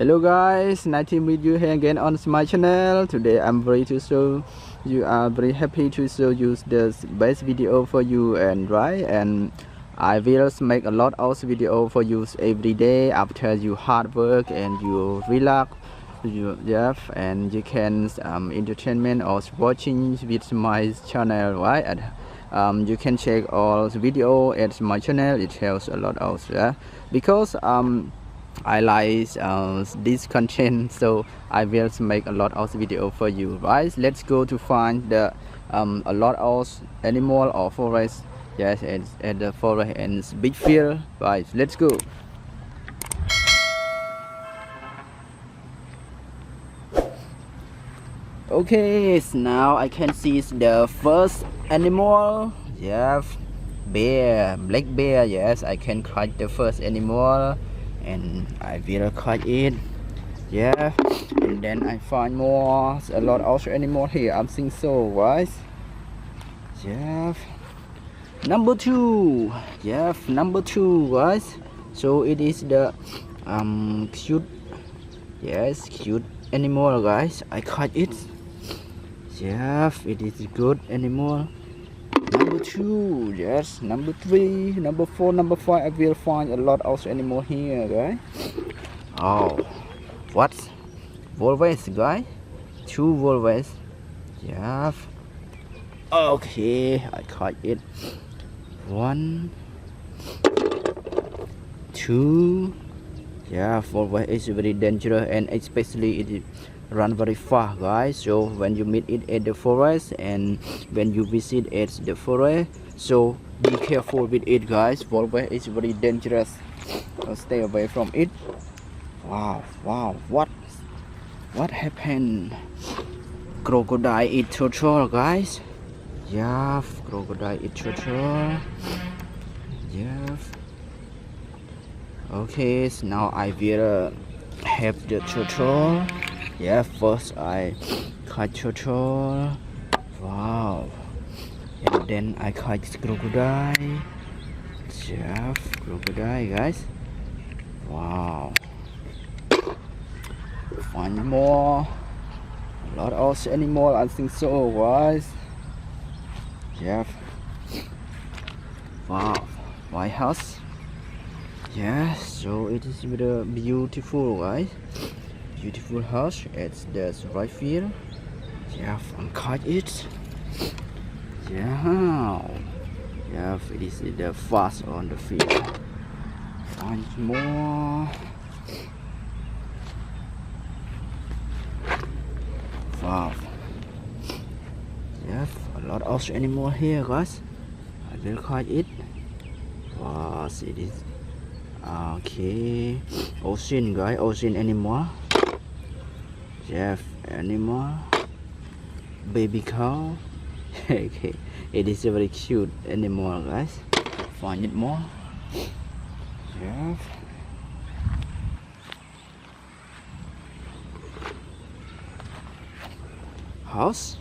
Hello guys, nice to meet you here again on my channel. Today I'm very happy to show you the best video for you and I will make a lot of video for you every day after you hard work and you relax and you can entertainment or watching with my channel, right? You can check all the video at my channel. It helps a lot also, because I like this content, so I will make a lot of video for you, right? Let's go to find the a lot of animal or forest, yes, at the forest and big field, right? Let's go. Okay, so now I can see the first animal. Yes, bear, black bear. Yes, I can catch the first animal and I will catch it. Yeah, and then I find a lot of animal here. I think so, right? Yeah, number two. Yeah, number two, right? So it is the cute, yes, cute animal, guys. I catch it. Yeah, it is a good animal. Number two, yes. Number three, number four, number five. I will find a lot of animal here, guys. Oh, what? Walrus, guys. Two walrus. Yeah. Okay, I caught it. One, two. Yeah, walrus is very dangerous and especially it run very fast, guys. So when you meet it at the forest and when you visit at the forest, so be careful with it, guys. Walrus is very dangerous, so stay away from it. Wow, what happened? Crocodile eat turtle, guys. Yeah, crocodile eat turtle. Yeah. Okay, so now I will have the turtle. Yeah, first I catch turtle. Wow. And then I catch crocodile. Yeah, crocodile, guys. Wow. Find more. A lot of animal, I think so, guys. Yeah. Wow. White house. Yeah, so it is very beautiful, guys. Beautiful house at the right field. Yeah, and catch it. Yeah, yeah, it is the fast on the field. Find more. Wow. Yeah, a lot of animal here, guys. I will catch it. Wow, see this. Okay, ocean, guys, ocean animal. Yeah, animal, baby cow. Okay, it is a very cute animal, guys. Find it more. Yeah. House.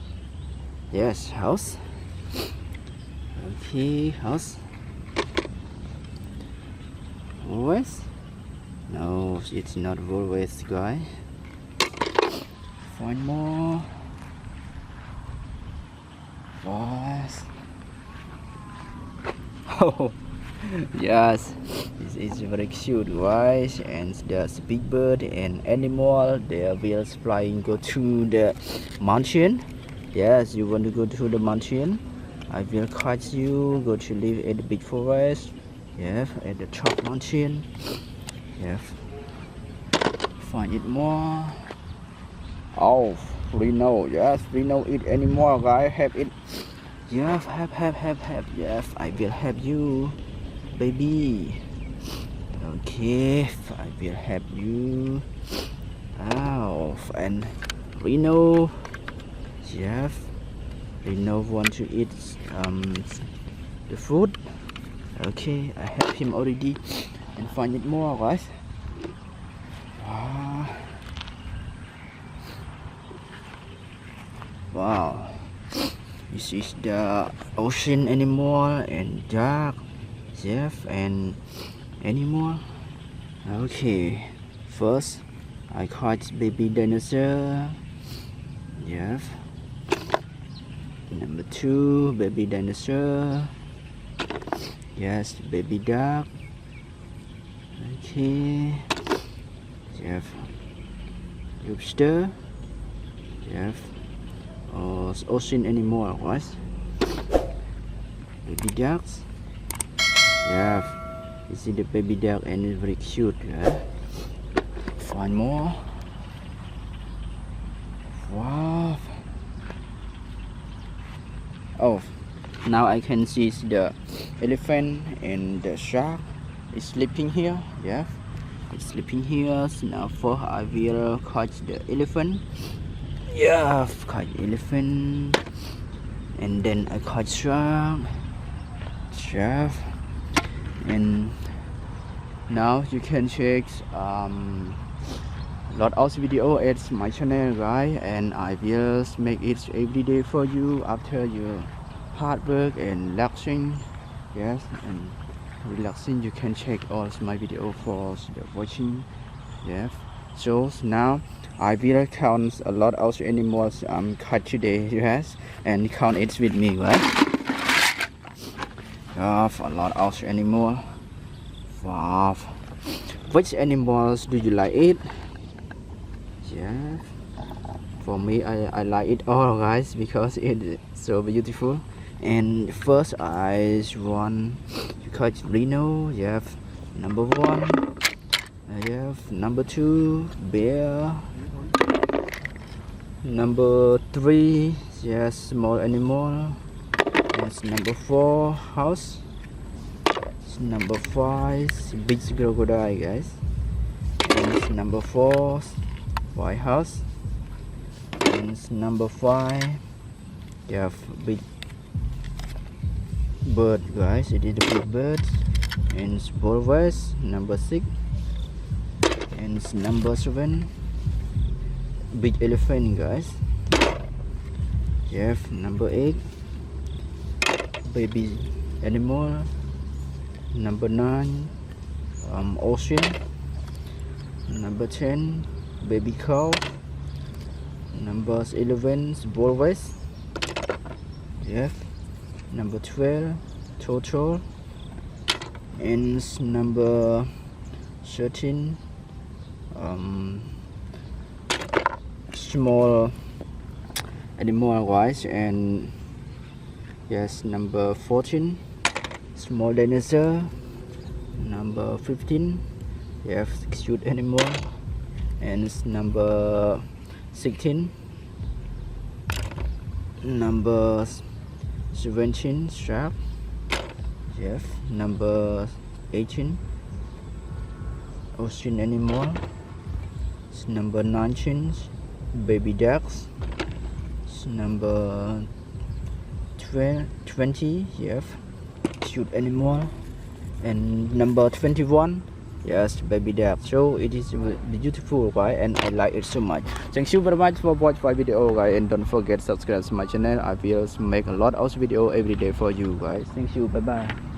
Yes, house. Okay, house. Always. No, it's not always, guys. Find more. Yes. Oh, yes. This is very cute, guys. And the big bird and animal, they will flying go to the mountain. Yes, you want to go to the mountain? I will catch you. Go to live at the big forest. Yes, at the top mountain. Yes. Find it more. Oh, rhino. Yes, rhino eat anymore, guys. Have it. Yes, have. Yes, I will help you, baby. Okay, I will help you. Oh, and rhino. Yes, rhino want to eat the food. Okay, I help him already and find it more, guys. Wow, this is the ocean animal and duck, Jeff and animal. Okay, first I caught baby dinosaur. Yes. Number 2, baby dinosaur. Yes, baby duck. Okay. Yes. Lobster. Yes. Ocean animal, right? Baby ducks. Yeah, you see the baby duck and it's very cute. Yeah. Find more. Wow. Oh, now I can see the elephant and the shark is sleeping here. Yeah, it's sleeping here. So now first I will catch the elephant. Yeah, catch elephant, and then I catch shark. And now you can check lot of video at my channel, guys, and I will make it every day for you after your hard work and relaxing. Yes, and relaxing, you can check all my video for the watching. Yes, so now I will count a lot of animals caught today. Yes, and count it with me, right? A lot of animals. Wow. Which animals do you like it? Yeah, for me I like it all, guys, because it's so beautiful. And first I want to catch rhino. Yeah, number 1. Yeah, number 2, bear. Number 3, yes, small animal. Yes, number 4, house. Number 5, big crocodile, guys. And number 4, white house. And number 5, yeah, big bird, guys. It is a big bird. And always number 6. And number 7, big elephant, guys. Yeah, number 8, baby animal. Number 9, ocean. Number 10, baby cow. Number 11, always. Yeah. Number 12, turtle. And number 13, small animal, guys. And yes, number 14, small dinosaur. Number 15, yes, cute animal. And number 16, number 17, shark. Yes, number 18, ocean animal. Number 19, baby ducks. Number 20, yes, cute animal. And number 21, yes, baby duck. So it is beautiful, right? And I like it so much. Thank you very much for watching my video, guys, and don't forget subscribe to my channel. I will make a lot of video every day for you, guys. Thank you. Bye bye.